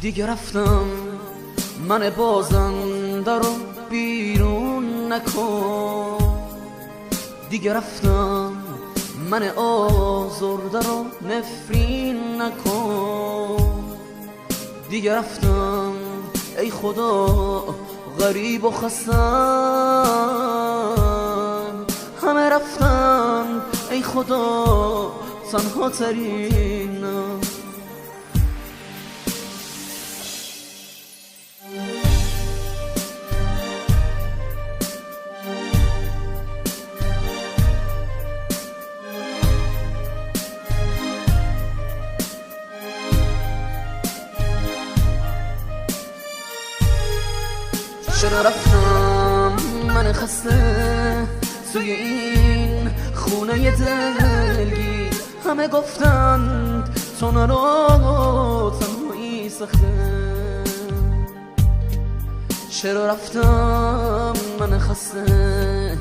دیگه رفتم من بازنده رو بیرون نکن، دیگه رفتم من آزرده رو نفرین نکن، دیگه رفتم ای خدا غریب و خستم، همه رفتن ای خدا تنها ترین. چرا رفتم من خسته توی این خونه دلگیر، همه گفتند تو نرو تنهایی سخته. چرا رفتم من خسته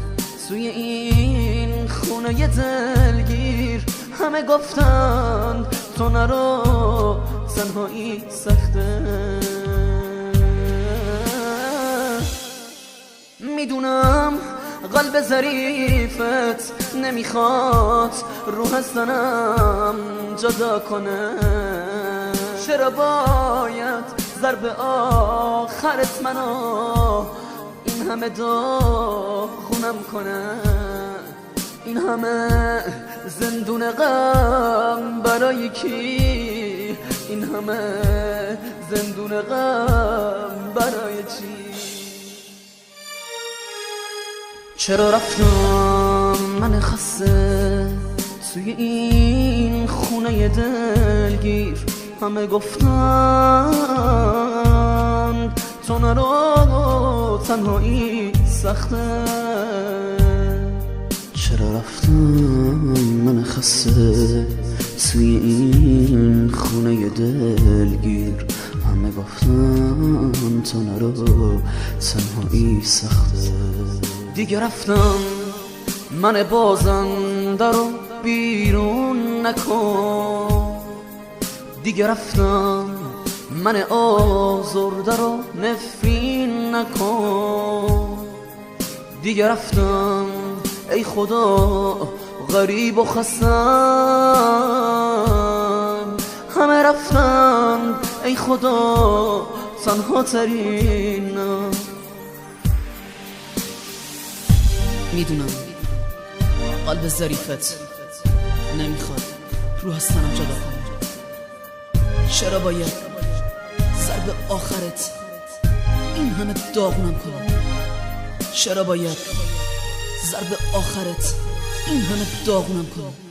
توی این خونه دلگیر، همه گفتند تو نرو تنهایی سخته. میدونم قلب ظریفت نمیخواد روح از تنم جدا کنه، چرا باید ضرب آخرت منو این همه داغونم کنه، این همه زندون غم برای کی، این همه زندون غم برای چی؟ چرا رفتم من خسته توی این خونه دلگیر، همه گفتن تو نرو تنهایی سخته. چرا رفتم من خسته توی این خونه دلگیر، همه گفتن تو نرو تنهایی سخته. دیگه رفتم من بازنده رو بیرون نکن، دیگه رفتم من آزرده رو نفرین نکن، دیگه رفتم ای خدا غریب و خستم، همه رفتن ای خدا تنها ترین. میدونم قلب ظریفت نمیخواد روح از تنم جدا کنه، چرا باید ضرب آخرت این همه داغونم کنه، چرا باید ضرب آخرت این همه داغونم کنه.